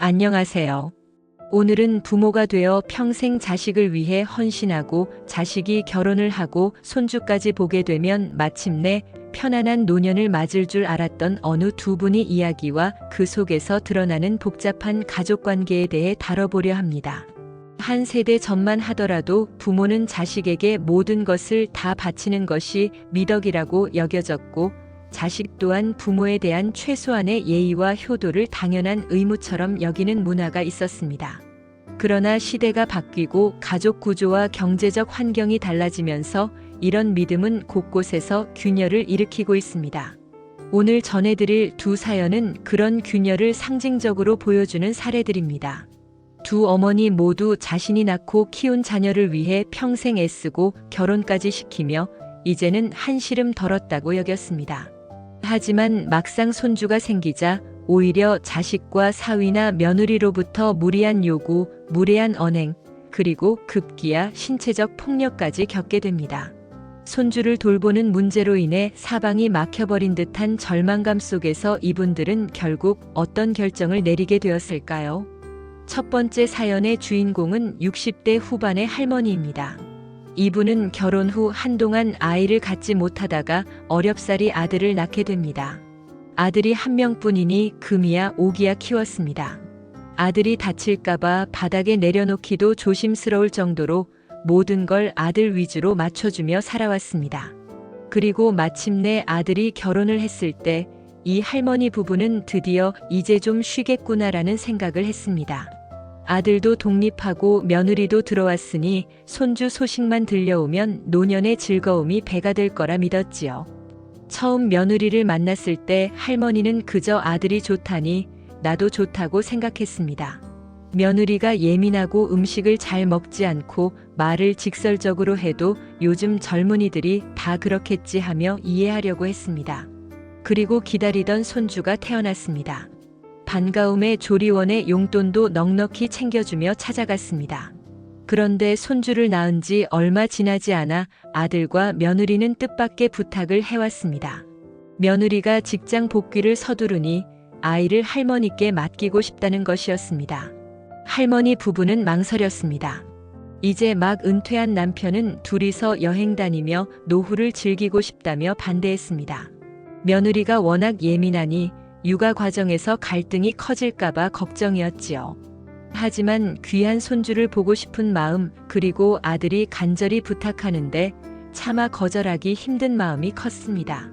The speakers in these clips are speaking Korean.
안녕하세요. 오늘은 부모가 되어 평생 자식을 위해 헌신하고 자식이 결혼을 하고 손주까지 보게 되면 마침내 편안한 노년을 맞을 줄 알았던 어느 두 분의 이야기와 그 속에서 드러나는 복잡한 가족관계에 대해 다뤄보려 합니다. 한 세대 전만 하더라도 부모는 자식에게 모든 것을 다 바치는 것이 미덕이라고 여겨졌고, 자식 또한 부모에 대한 최소한의 예의와 효도를 당연한 의무처럼 여기는 문화가 있었습니다. 그러나 시대가 바뀌고 가족 구조와 경제적 환경이 달라지면서 이런 믿음은 곳곳에서 균열을 일으키고 있습니다. 오늘 전해드릴 두 사연은 그런 균열을 상징적으로 보여주는 사례들입니다. 두 어머니 모두 자신이 낳고 키운 자녀를 위해 평생 애쓰고 결혼까지 시키며 이제는 한시름 덜었다고 여겼습니다. 하지만 막상 손주가 생기자 오히려 자식과 사위나 며느리로부터 무리한 요구, 무례한 언행, 그리고 급기야 신체적 폭력까지 겪게 됩니다. 손주를 돌보는 문제로 인해 사방이 막혀버린 듯한 절망감 속에서 이분들은 결국 어떤 결정을 내리게 되었을까요? 첫 번째 사연의 주인공은 60대 후반의 할머니입니다. 이분은 결혼 후 한동안 아이를 갖지 못하다가 어렵사리 아들을 낳게 됩니다. 아들이 한 명뿐이니 금이야 오기야 키웠습니다. 아들이 다칠까봐 바닥에 내려놓기도 조심스러울 정도로 모든 걸 아들 위주로 맞춰주며 살아왔습니다. 그리고 마침내 아들이 결혼을 했을 때 이 할머니 부부는 드디어 이제 좀 쉬겠구나라는 생각을 했습니다. 아들도 독립하고 며느리도 들어왔으니 손주 소식만 들려오면 노년의 즐거움이 배가 될 거라 믿었지요. 처음 며느리를 만났을 때 할머니는 그저 아들이 좋다니 나도 좋다고 생각했습니다. 며느리가 예민하고 음식을 잘 먹지 않고 말을 직설적으로 해도 요즘 젊은이들이 다 그렇겠지 하며 이해하려고 했습니다. 그리고 기다리던 손주가 태어났습니다. 반가움에 조리원의 용돈도 넉넉히 챙겨주며 찾아갔습니다. 그런데 손주를 낳은 지 얼마 지나지 않아 아들과 며느리는 뜻밖의 부탁을 해왔습니다. 며느리가 직장 복귀를 서두르니 아이를 할머니께 맡기고 싶다는 것이었습니다. 할머니 부부는 망설였습니다. 이제 막 은퇴한 남편은 둘이서 여행 다니며 노후를 즐기고 싶다며 반대했습니다. 며느리가 워낙 예민하니 육아 과정에서 갈등이 커질까봐 걱정이었지요. 하지만 귀한 손주를 보고 싶은 마음, 그리고 아들이 간절히 부탁하는데 차마 거절하기 힘든 마음이 컸습니다.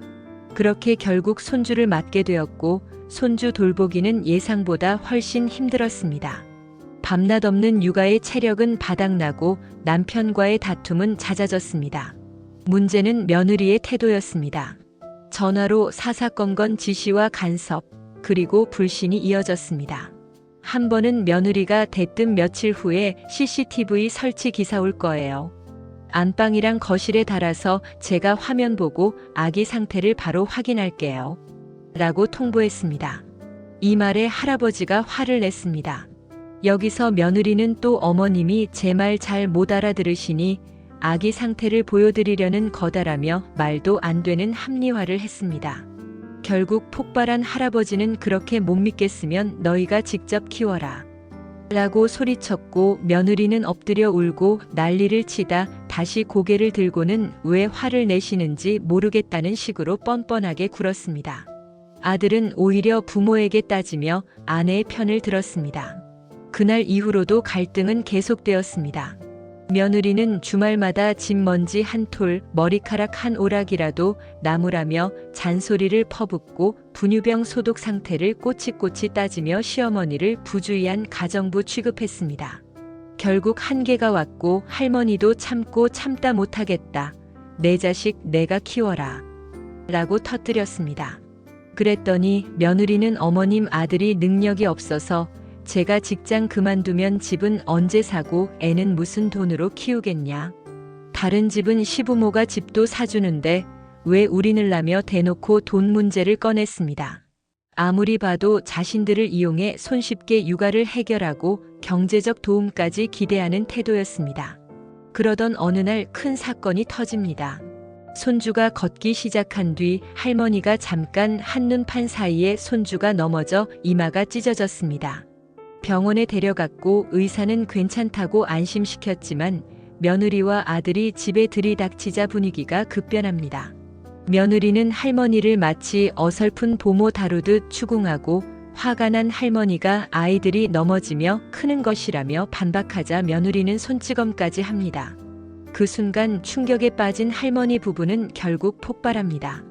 그렇게 결국 손주를 맡게 되었고, 손주 돌보기는 예상보다 훨씬 힘들었습니다. 밤낮 없는 육아의 체력은 바닥나고 남편과의 다툼은 잦아졌습니다. 문제는 며느리의 태도였습니다. 전화로 사사건건 지시와 간섭, 그리고 불신이 이어졌습니다. 한 번은 며느리가 대뜸 며칠 후에 CCTV 설치 기사 올 거예요. 안방이랑 거실에 달아서 제가 화면 보고 아기 상태를 바로 확인할게요. 라고 통보했습니다. 이 말에 할아버지가 화를 냈습니다. 여기서 며느리는 또 어머님이 제 말 잘 못 알아들으시니 아기 상태를 보여드리려는 거다라며 말도 안 되는 합리화를 했습니다. 결국 폭발한 할아버지는 그렇게 못 믿겠으면 너희가 직접 키워라. 라고 소리쳤고, 며느리는 엎드려 울고 난리를 치다 다시 고개를 들고는 왜 화를 내시는지 모르겠다는 식으로 뻔뻔하게 굴었습니다. 아들은 오히려 부모에게 따지며 아내의 편을 들었습니다. 그날 이후로도 갈등은 계속되었습니다. 며느리는 주말마다 집 먼지 한 톨, 머리카락 한 오락이라도 나무라며 잔소리를 퍼붓고 분유병 소독 상태를 꼬치꼬치 따지며 시어머니를 부주의한 가정부 취급했습니다. 결국 한계가 왔고 할머니도 참고 참다 못하겠다. 내 자식 내가 키워라. 라고 터뜨렸습니다. 그랬더니 며느리는 어머님 아들이 능력이 없어서 제가 직장 그만두면 집은 언제 사고 애는 무슨 돈으로 키우겠냐. 다른 집은 시부모가 집도 사주는데 왜 우리를 라며 대놓고 돈 문제를 꺼냈습니다. 아무리 봐도 자신들을 이용해 손쉽게 육아를 해결하고 경제적 도움까지 기대하는 태도였습니다. 그러던 어느 날 큰 사건이 터집니다. 손주가 걷기 시작한 뒤 할머니가 잠깐 한눈판 사이에 손주가 넘어져 이마가 찢어졌습니다. 병원에 데려갔고 의사는 괜찮다고 안심시켰지만 며느리와 아들이 집에 들이닥치자 분위기가 급변합니다. 며느리는 할머니를 마치 어설픈 보모 다루듯 추궁하고 화가 난 할머니가 아이들이 넘어지며 크는 것이라며 반박하자 며느리는 손찌검까지 합니다. 그 순간 충격에 빠진 할머니 부부는 결국 폭발합니다.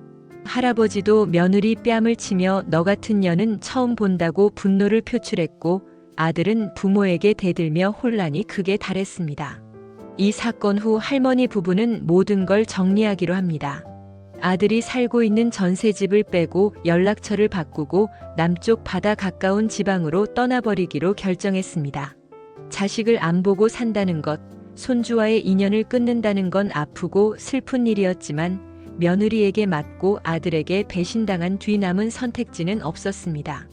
할아버지도 며느리 뺨을 치며 너 같은 년은 처음 본다고 분노를 표출했고 아들은 부모에게 대들며 혼란이 극에 달했습니다. 이 사건 후 할머니 부부는 모든 걸 정리하기로 합니다. 아들이 살고 있는 전셋집을 빼고 연락처를 바꾸고 남쪽 바다 가까운 지방으로 떠나버리기로 결정했습니다. 자식을 안 보고 산다는 것, 손주와의 인연을 끊는다는 건 아프고 슬픈 일이었지만 며느리에게 맞고 아들에게 배신당한 뒤 남은 선택지는 없었습니다.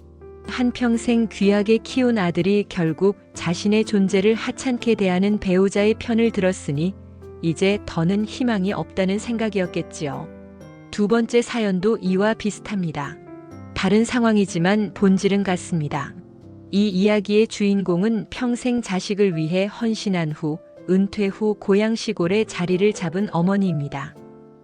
한평생 귀하게 키운 아들이 결국 자신의 존재를 하찮게 대하는 배우자의 편을 들었으니 이제 더는 희망이 없다는 생각이었겠지요. 두 번째 사연도 이와 비슷합니다. 다른 상황이지만 본질은 같습니다. 이 이야기의 주인공은 평생 자식을 위해 헌신한 후 은퇴 후 고향 시골에 자리를 잡은 어머니입니다.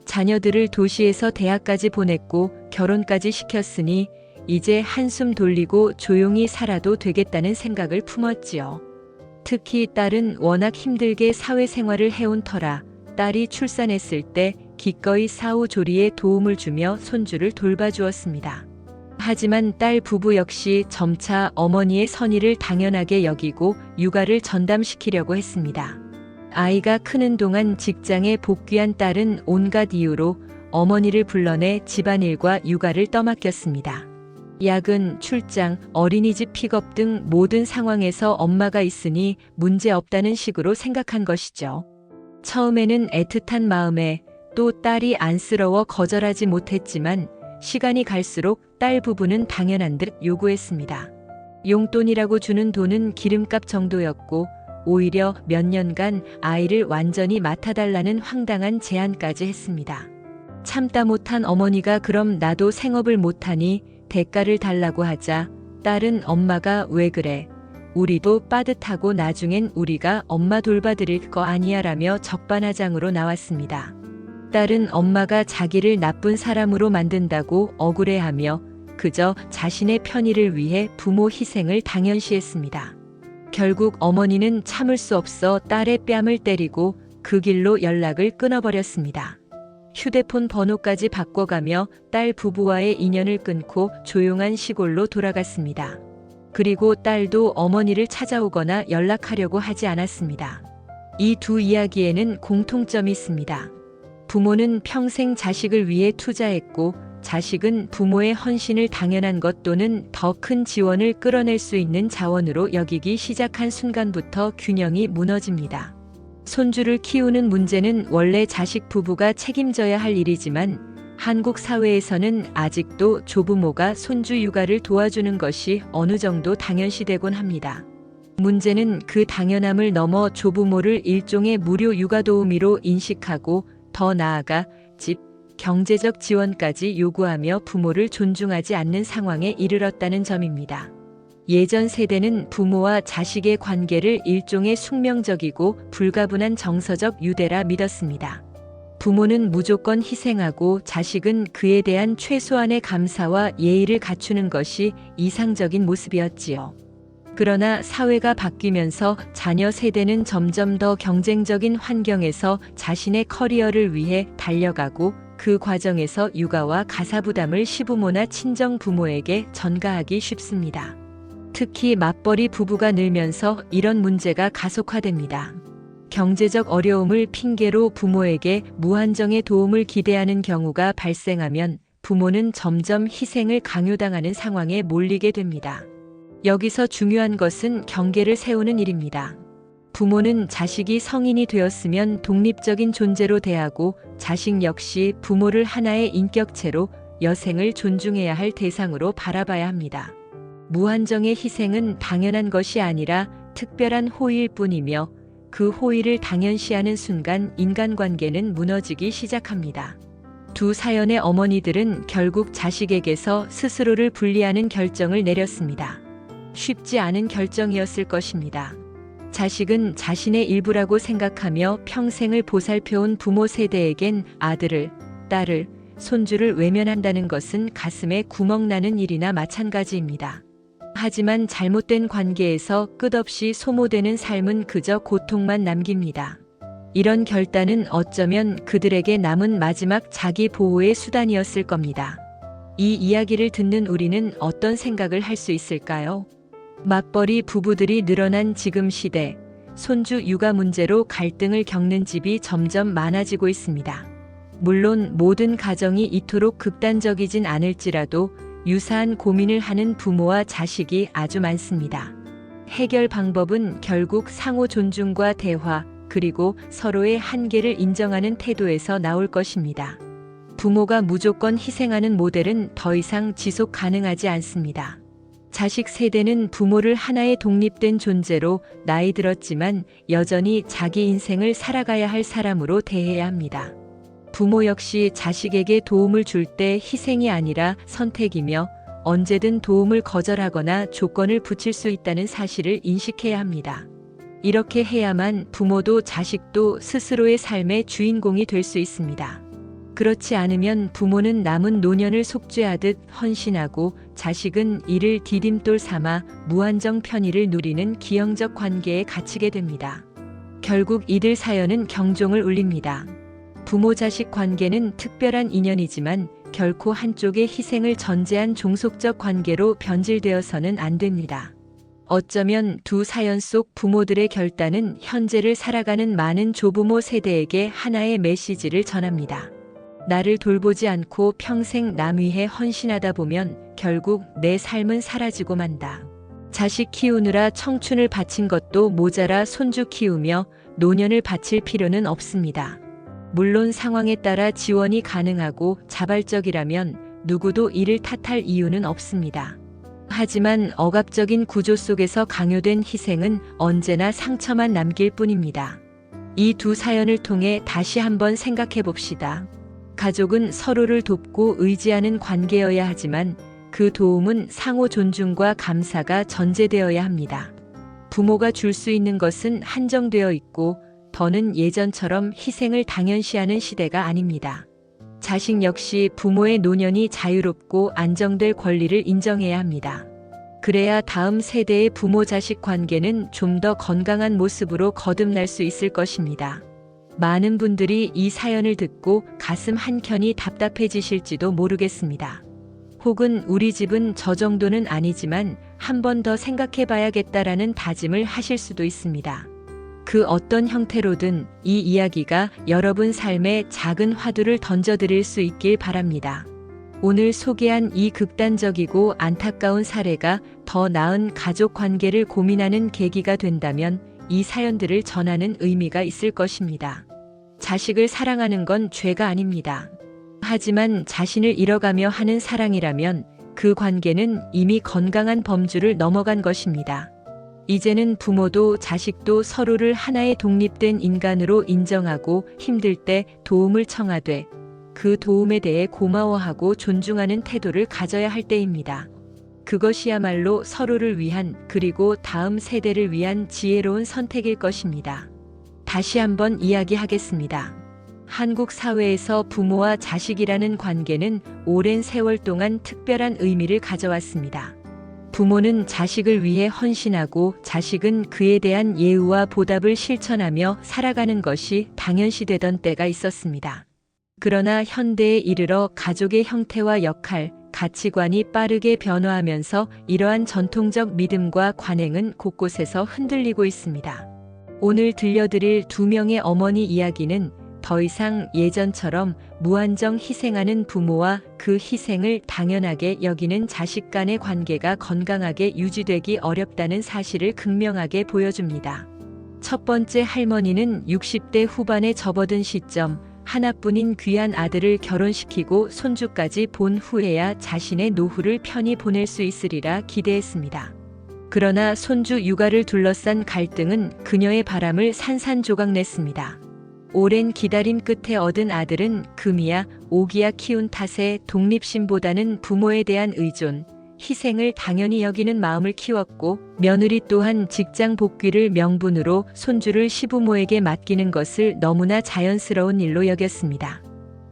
자녀들을 도시에서 대학까지 보냈고 결혼까지 시켰으니 이제 한숨 돌리고 조용히 살아도 되겠다는 생각을 품었지요. 특히 딸은 워낙 힘들게 사회생활을 해온 터라 딸이 출산했을 때 기꺼이 사후조리에 도움을 주며 손주를 돌봐주었습니다. 하지만 딸 부부 역시 점차 어머니의 선의를 당연하게 여기고 육아를 전담시키려고 했습니다. 아이가 크는 동안 직장에 복귀한 딸은 온갖 이유로 어머니를 불러내 집안일과 육아를 떠맡겼습니다. 야근, 출장, 어린이집 픽업 등 모든 상황에서 엄마가 있으니 문제없다는 식으로 생각한 것이죠. 처음에는 애틋한 마음에 또 딸이 안쓰러워 거절하지 못했지만 시간이 갈수록 딸 부부는 당연한 듯 요구했습니다. 용돈이라고 주는 돈은 기름값 정도였고 오히려 몇 년간 아이를 완전히 맡아달라는 황당한 제안까지 했습니다. 참다 못한 어머니가 그럼 나도 생업을 못하니 대가를 달라고 하자 딸은 엄마가 왜 그래? 우리도 빠듯하고 나중엔 우리가 엄마 돌봐드릴 거 아니야 라며 적반하장으로 나왔습니다. 딸은 엄마가 자기를 나쁜 사람으로 만든다고 억울해하며 그저 자신의 편의를 위해 부모 희생을 당연시했습니다. 결국 어머니는 참을 수 없어 딸의 뺨을 때리고 그 길로 연락을 끊어버렸습니다. 휴대폰 번호까지 바꿔가며 딸 부부와의 인연을 끊고 조용한 시골로 돌아갔습니다. 그리고 딸도 어머니를 찾아오거나 연락하려고 하지 않았습니다. 이 두 이야기에는 공통점이 있습니다. 부모는 평생 자식을 위해 투자했고 자식은 부모의 헌신을 당연한 것 또는 더 큰 지원을 끌어낼 수 있는 자원으로 여기기 시작한 순간부터 균형이 무너집니다. 손주를 키우는 문제는 원래 자식 부부가 책임져야 할 일이지만 한국 사회에서는 아직도 조부모가 손주 육아를 도와주는 것이 어느 정도 당연시되곤 합니다. 문제는 그 당연함을 넘어 조부모를 일종의 무료 육아 도우미로 인식하고 더 나아가 집, 경제적 지원까지 요구하며 부모를 존중하지 않는 상황에 이르렀다는 점입니다. 예전 세대는 부모와 자식의 관계를 일종의 숙명적이고 불가분한 정서적 유대라 믿었습니다. 부모는 무조건 희생하고 자식은 그에 대한 최소한의 감사와 예의를 갖추는 것이 이상적인 모습이었지요. 그러나 사회가 바뀌면서 자녀 세대는 점점 더 경쟁적인 환경에서 자신의 커리어를 위해 달려가고 그 과정에서 육아와 가사 부담을 시부모나 친정 부모에게 전가하기 쉽습니다. 특히 맞벌이 부부가 늘면서 이런 문제가 가속화됩니다. 경제적 어려움을 핑계로 부모에게 무한정의 도움을 기대하는 경우가 발생하면 부모는 점점 희생을 강요당하는 상황에 몰리게 됩니다. 여기서 중요한 것은 경계를 세우는 일입니다. 부모는 자식이 성인이 되었으면 독립적인 존재로 대하고 자식 역시 부모를 하나의 인격체로 여생을 존중해야 할 대상으로 바라봐야 합니다. 무한정의 희생은 당연한 것이 아니라 특별한 호의일 뿐이며 그 호의를 당연시하는 순간 인간관계는 무너지기 시작합니다. 두 사연의 어머니들은 결국 자식에게서 스스로를 분리하는 결정을 내렸습니다. 쉽지 않은 결정이었을 것입니다. 자식은 자신의 일부라고 생각하며 평생을 보살펴온 부모 세대에겐 아들을, 딸을, 손주를 외면한다는 것은 가슴에 구멍 나는 일이나 마찬가지입니다. 하지만 잘못된 관계에서 끝없이 소모되는 삶은 그저 고통만 남깁니다. 이런 결단은 어쩌면 그들에게 남은 마지막 자기 보호의 수단이었을 겁니다. 이 이야기를 듣는 우리는 어떤 생각을 할 수 있을까요? 맞벌이 부부들이 늘어난 지금 시대, 손주 육아 문제로 갈등을 겪는 집이 점점 많아지고 있습니다. 물론 모든 가정이 이토록 극단적이진 않을지라도 유사한 고민을 하는 부모와 자식이 아주 많습니다. 해결 방법은 결국 상호 존중과 대화, 그리고 서로의 한계를 인정하는 태도에서 나올 것입니다. 부모가 무조건 희생하는 모델은 더 이상 지속 가능하지 않습니다. 자식 세대는 부모를 하나의 독립된 존재로 나이 들었지만 여전히 자기 인생을 살아가야 할 사람으로 대해야 합니다. 부모 역시 자식에게 도움을 줄 때 희생이 아니라 선택이며 언제든 도움을 거절하거나 조건을 붙일 수 있다는 사실을 인식해야 합니다. 이렇게 해야만 부모도 자식도 스스로의 삶의 주인공이 될 수 있습니다. 그렇지 않으면 부모는 남은 노년을 속죄하듯 헌신하고 자식은 이를 디딤돌 삼아 무한정 편의를 누리는 기형적 관계에 갇히게 됩니다. 결국 이들 사연은 경종을 울립니다. 부모-자식 관계는 특별한 인연이지만 결코 한쪽의 희생을 전제한 종속적 관계로 변질되어서는 안 됩니다. 어쩌면 두 사연 속 부모들의 결단은 현재를 살아가는 많은 조부모 세대에게 하나의 메시지를 전합니다. 나를 돌보지 않고 평생 남 위해 헌신하다 보면 결국 내 삶은 사라지고 만다. 자식 키우느라 청춘을 바친 것도 모자라 손주 키우며 노년을 바칠 필요는 없습니다. 물론 상황에 따라 지원이 가능하고 자발적이라면 누구도 이를 탓할 이유는 없습니다. 하지만 억압적인 구조 속에서 강요된 희생은 언제나 상처만 남길 뿐입니다. 이 두 사연을 통해 다시 한번 생각해 봅시다. 가족은 서로를 돕고 의지하는 관계여야 하지만 그 도움은 상호 존중과 감사가 전제되어야 합니다. 부모가 줄 수 있는 것은 한정되어 있고 더는 예전처럼 희생을 당연시하는 시대가 아닙니다. 자식 역시 부모의 노년이 자유롭고 안정될 권리를 인정해야 합니다. 그래야 다음 세대의 부모-자식 관계는 좀 더 건강한 모습으로 거듭날 수 있을 것입니다. 많은 분들이 이 사연을 듣고 가슴 한켠이 답답해지실지도 모르겠습니다. 혹은 우리 집은 저 정도는 아니지만 한 번 더 생각해 봐야겠다라는 다짐을 하실 수도 있습니다. 그 어떤 형태로든 이 이야기가 여러분 삶에 작은 화두를 던져드릴 수 있길 바랍니다. 오늘 소개한 이 극단적이고 안타까운 사례가 더 나은 가족 관계를 고민하는 계기가 된다면 이 사연들을 전하는 의미가 있을 것입니다. 자식을 사랑하는 건 죄가 아닙니다. 하지만 자신을 잃어가며 하는 사랑이라면 그 관계는 이미 건강한 범주를 넘어간 것입니다. 이제는 부모도 자식도 서로를 하나의 독립된 인간으로 인정하고 힘들 때 도움을 청하되 그 도움에 대해 고마워하고 존중하는 태도를 가져야 할 때입니다. 그것이야말로 서로를 위한 그리고 다음 세대를 위한 지혜로운 선택일 것입니다. 다시 한번 이야기하겠습니다. 한국 사회에서 부모와 자식이라는 관계는 오랜 세월 동안 특별한 의미를 가져왔습니다. 부모는 자식을 위해 헌신하고 자식은 그에 대한 예우와 보답을 실천하며 살아가는 것이 당연시되던 때가 있었습니다. 그러나 현대에 이르러 가족의 형태와 역할, 가치관이 빠르게 변화하면서 이러한 전통적 믿음과 관행은 곳곳에서 흔들리고 있습니다. 오늘 들려드릴 두 명의 어머니 이야기는 더 이상 예전처럼 무한정 희생하는 부모와 그 희생을 당연하게 여기는 자식 간의 관계가 건강하게 유지되기 어렵다는 사실을 극명하게 보여줍니다. 첫 번째 할머니는 60대 후반에 접어든 시점, 하나뿐인 귀한 아들을 결혼시키고 손주까지 본 후에야 자신의 노후를 편히 보낼 수 있으리라 기대했습니다. 그러나 손주 육아를 둘러싼 갈등은 그녀의 바람을 산산조각냈습니다. 오랜 기다림 끝에 얻은 아들은 금이야 오기야 키운 탓에 독립심보다는 부모에 대한 의존, 희생을 당연히 여기는 마음을 키웠고 며느리 또한 직장 복귀를 명분으로 손주를 시부모에게 맡기는 것을 너무나 자연스러운 일로 여겼습니다.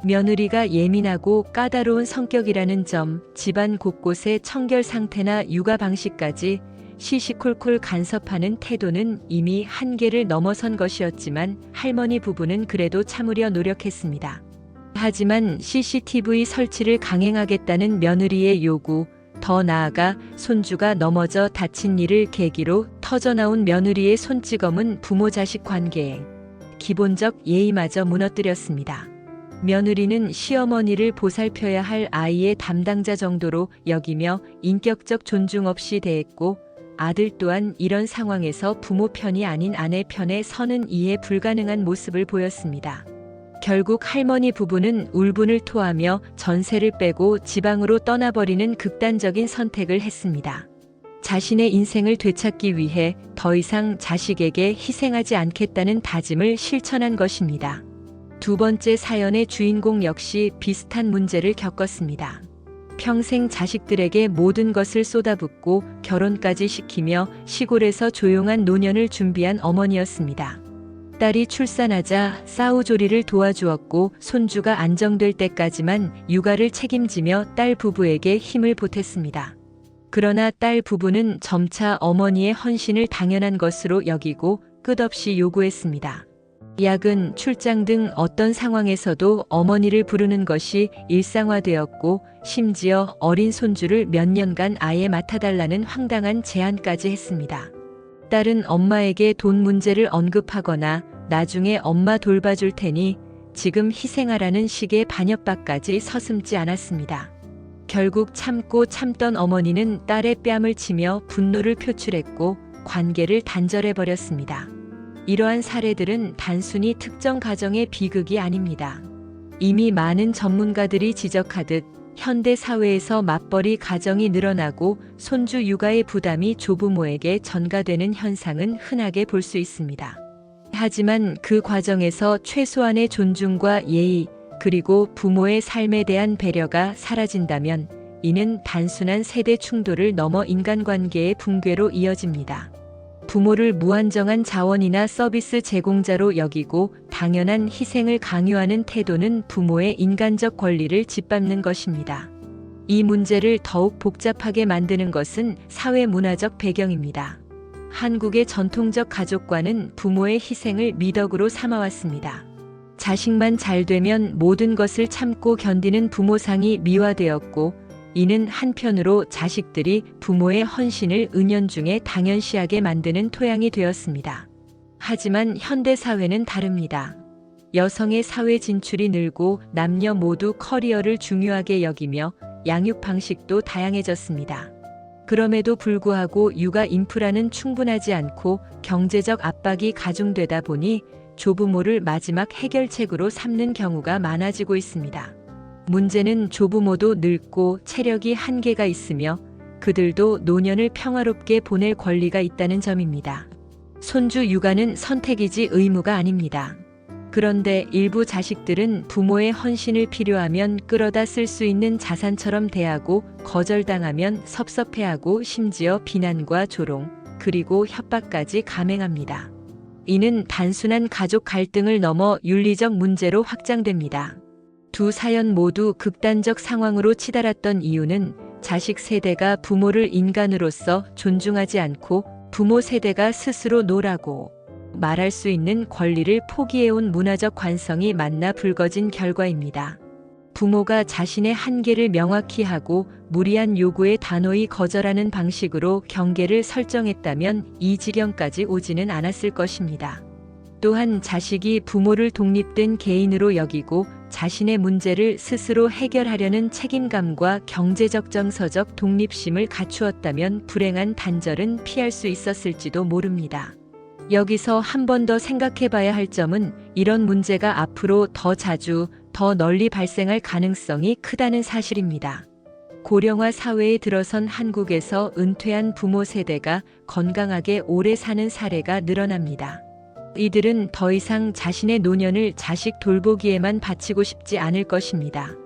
며느리가 예민하고 까다로운 성격이라는 점, 집안 곳곳의 청결 상태나 육아 방식까지 시시콜콜 간섭하는 태도는 이미 한계를 넘어선 것이었지만 할머니 부부는 그래도 참으려 노력했습니다. 하지만 CCTV 설치를 강행하겠다는 며느리의 요구, 더 나아가 손주가 넘어져 다친 일을 계기로 터져나온 며느리의 손찌검은 부모 자식 관계에 기본적 예의마저 무너뜨렸습니다. 며느리는 시어머니를 보살펴야 할 아이의 담당자 정도로 여기며 인격적 존중 없이 대했고 아들 또한 이런 상황에서 부모 편이 아닌 아내 편에 서는 이해 불가능한 모습을 보였습니다. 결국 할머니 부부는 울분을 토하며 전세를 빼고 지방으로 떠나버리는 극단적인 선택을 했습니다. 자신의 인생을 되찾기 위해 더 이상 자식에게 희생하지 않겠다는 다짐을 실천한 것입니다. 두 번째 사연의 주인공 역시 비슷한 문제를 겪었습니다. 평생 자식들에게 모든 것을 쏟아붓고 결혼까지 시키며 시골에서 조용한 노년을 준비한 어머니였습니다. 딸이 출산하자 싸우조리를 도와주었고 손주가 안정될 때까지만 육아를 책임지며 딸 부부에게 힘을 보탰습니다. 그러나 딸 부부는 점차 어머니의 헌신을 당연한 것으로 여기고 끝없이 요구했습니다. 야근, 출장 등 어떤 상황에서도 어머니를 부르는 것이 일상화되었고 심지어 어린 손주를 몇 년간 아예 맡아달라는 황당한 제안까지 했습니다. 딸은 엄마에게 돈 문제를 언급하거나 나중에 엄마 돌봐줄 테니 지금 희생하라는 식의 반협박까지 서슴지 않았습니다. 결국 참고 참던 어머니는 딸의 뺨을 치며 분노를 표출했고 관계를 단절해버렸습니다. 이러한 사례들은 단순히 특정 가정의 비극이 아닙니다. 이미 많은 전문가들이 지적하듯 현대 사회에서 맞벌이 가정이 늘어나고 손주 육아의 부담이 조부모에게 전가되는 현상은 흔하게 볼 수 있습니다. 하지만 그 과정에서 최소한의 존중과 예의, 그리고 부모의 삶에 대한 배려가 사라진다면 이는 단순한 세대 충돌을 넘어 인간관계의 붕괴로 이어집니다. 부모를 무한정한 자원이나 서비스 제공자로 여기고 당연한 희생을 강요하는 태도는 부모의 인간적 권리를 짓밟는 것입니다. 이 문제를 더욱 복잡하게 만드는 것은 사회 문화적 배경입니다. 한국의 전통적 가족관은 부모의 희생을 미덕으로 삼아왔습니다. 자식만 잘 되면 모든 것을 참고 견디는 부모상이 미화되었고 이는 한편으로 자식들이 부모의 헌신을 은연중에 당연시하게 만드는 토양이 되었습니다. 하지만 현대 사회는 다릅니다. 여성의 사회 진출이 늘고 남녀 모두 커리어를 중요하게 여기며 양육 방식도 다양해졌습니다. 그럼에도 불구하고 육아 인프라는 충분하지 않고 경제적 압박이 가중되다 보니 조부모를 마지막 해결책으로 삼는 경우가 많아지고 있습니다. 문제는 조부모도 늙고 체력이 한계가 있으며 그들도 노년을 평화롭게 보낼 권리가 있다는 점입니다. 손주 육아는 선택이지 의무가 아닙니다. 그런데 일부 자식들은 부모의 헌신을 필요하면 끌어다 쓸 수 있는 자산처럼 대하고 거절당하면 섭섭해하고 심지어 비난과 조롱, 그리고 협박까지 감행합니다. 이는 단순한 가족 갈등을 넘어 윤리적 문제로 확장됩니다. 두 사연 모두 극단적 상황으로 치달았던 이유는 자식 세대가 부모를 인간으로서 존중하지 않고 부모 세대가 스스로 노라고 말할 수 있는 권리를 포기해온 문화적 관성이 만나 불거진 결과입니다. 부모가 자신의 한계를 명확히 하고 무리한 요구에 단호히 거절하는 방식으로 경계를 설정했다면 이 지경까지 오지는 않았을 것입니다. 또한 자식이 부모를 독립된 개인으로 여기고 자신의 문제를 스스로 해결하려는 책임감과 경제적 정서적 독립심을 갖추었다면 불행한 단절은 피할 수 있었을지도 모릅니다. 여기서 한 번 더 생각해 봐야 할 점은 이런 문제가 앞으로 더 자주, 더 널리 발생할 가능성이 크다는 사실입니다. 고령화 사회에 들어선 한국에서 은퇴한 부모 세대가 건강하게 오래 사는 사례가 늘어납니다. 이들은 더 이상 자신의 노년을 자식 돌보기에만 바치고 싶지 않을 것입니다.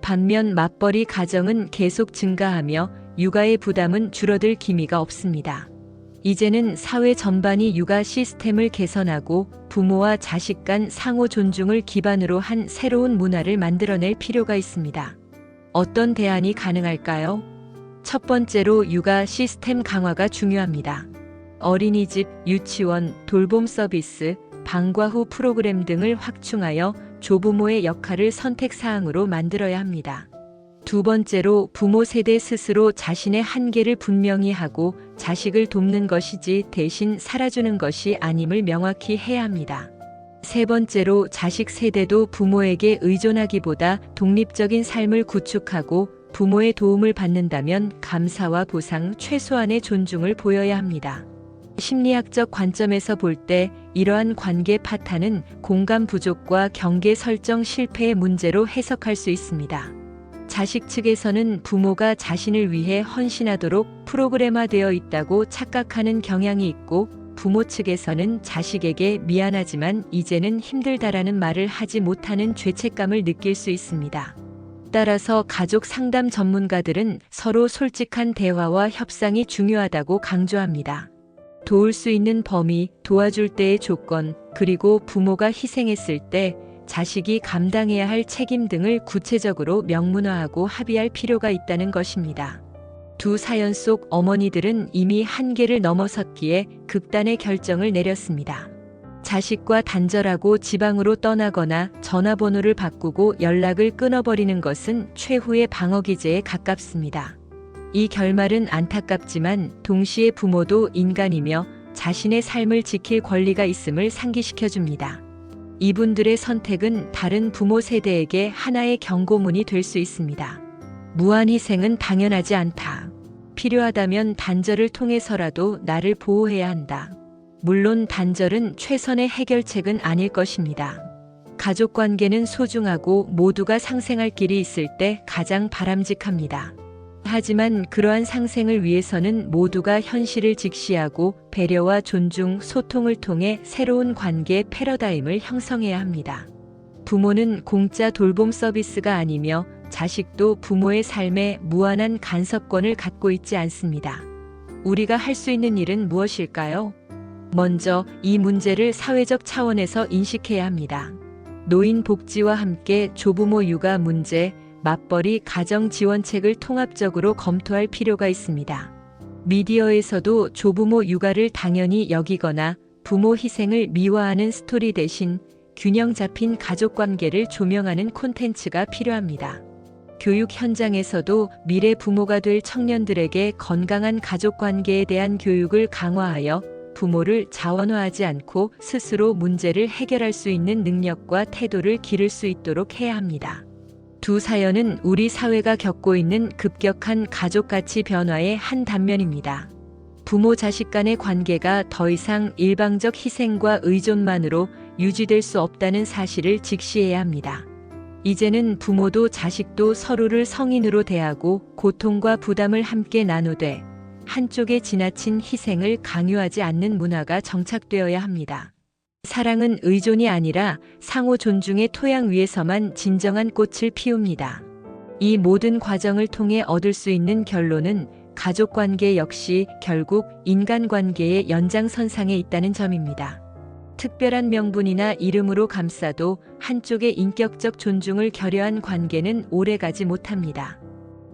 반면 맞벌이 가정은 계속 증가하며 육아의 부담은 줄어들 기미가 없습니다. 이제는 사회 전반이 육아 시스템을 개선하고 부모와 자식 간 상호 존중을 기반으로 한 새로운 문화를 만들어낼 필요가 있습니다. 어떤 대안이 가능할까요? 첫 번째로 육아 시스템 강화가 중요합니다. 어린이집, 유치원, 돌봄 서비스, 방과 후 프로그램 등을 확충하여 조부모의 역할을 선택사항으로 만들어야 합니다. 두 번째로 부모 세대 스스로 자신의 한계를 분명히 하고 자식을 돕는 것이지 대신 살아주는 것이 아님을 명확히 해야 합니다. 세 번째로 자식 세대도 부모에게 의존하기보다 독립적인 삶을 구축하고 부모의 도움을 받는다면 감사와 보상, 최소한의 존중을 보여야 합니다. 심리학적 관점에서 볼 때 이러한 관계 파탄은 공감 부족과 경계 설정 실패의 문제로 해석할 수 있습니다. 자식 측에서는 부모가 자신을 위해 헌신하도록 프로그램화되어 있다고 착각하는 경향이 있고 부모 측에서는 자식에게 미안하지만 이제는 힘들다라는 말을 하지 못하는 죄책감을 느낄 수 있습니다. 따라서 가족 상담 전문가들은 서로 솔직한 대화와 협상이 중요하다고 강조합니다. 도울 수 있는 범위, 도와줄 때의 조건, 그리고 부모가 희생했을 때 자식이 감당해야 할 책임 등을 구체적으로 명문화하고 합의할 필요가 있다는 것입니다. 두 사연 속 어머니들은 이미 한계를 넘어섰기에 극단의 결정을 내렸습니다. 자식과 단절하고 지방으로 떠나거나 전화번호를 바꾸고 연락을 끊어버리는 것은 최후의 방어기제에 가깝습니다. 이 결말은 안타깝지만 동시에 부모도 인간이며 자신의 삶을 지킬 권리가 있음을 상기시켜줍니다. 이분들의 선택은 다른 부모 세대에게 하나의 경고문이 될 수 있습니다. 무한 희생은 당연하지 않다. 필요하다면 단절을 통해서라도 나를 보호해야 한다. 물론 단절은 최선의 해결책은 아닐 것입니다. 가족 관계는 소중하고 모두가 상생할 길이 있을 때 가장 바람직합니다. 하지만 그러한 상생을 위해서는 모두가 현실을 직시하고 배려와 존중, 소통을 통해 새로운 관계 패러다임을 형성해야 합니다. 부모는 공짜 돌봄 서비스가 아니며 자식도 부모의 삶에 무한한 간섭권을 갖고 있지 않습니다. 우리가 할 수 있는 일은 무엇일까요? 먼저 이 문제를 사회적 차원에서 인식해야 합니다. 노인 복지와 함께 조부모 육아 문제, 맞벌이 가정 지원책을 통합적으로 검토할 필요가 있습니다. 미디어에서도 조부모 육아를 당연히 여기거나 부모 희생을 미화하는 스토리 대신 균형 잡힌 가족 관계를 조명하는 콘텐츠가 필요합니다. 교육 현장에서도 미래 부모가 될 청년들에게 건강한 가족 관계에 대한 교육을 강화하여 부모를 자원화하지 않고 스스로 문제를 해결할 수 있는 능력과 태도를 기를 수 있도록 해야 합니다. 두 사연은 우리 사회가 겪고 있는 급격한 가족 가치 변화의 한 단면입니다. 부모 자식 간의 관계가 더 이상 일방적 희생과 의존만으로 유지될 수 없다는 사실을 직시해야 합니다. 이제는 부모도 자식도 서로를 성인으로 대하고 고통과 부담을 함께 나누되 한쪽의 지나친 희생을 강요하지 않는 문화가 정착되어야 합니다. 사랑은 의존이 아니라 상호 존중의 토양 위에서만 진정한 꽃을 피웁니다. 이 모든 과정을 통해 얻을 수 있는 결론은 가족 관계 역시 결국 인간관계의 연장선상에 있다는 점입니다. 특별한 명분이나 이름으로 감싸도 한쪽의 인격적 존중을 결여한 관계는 오래가지 못합니다.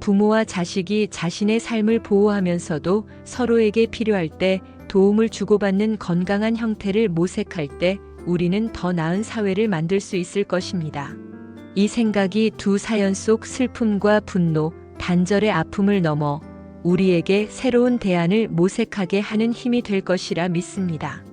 부모와 자식이 자신의 삶을 보호하면서도 서로에게 필요할 때 도움을 주고받는 건강한 형태를 모색할 때 우리는 더 나은 사회를 만들 수 있을 것입니다. 이 생각이 두 사연 속 슬픔과 분노, 단절의 아픔을 넘어 우리에게 새로운 대안을 모색하게 하는 힘이 될 것이라 믿습니다.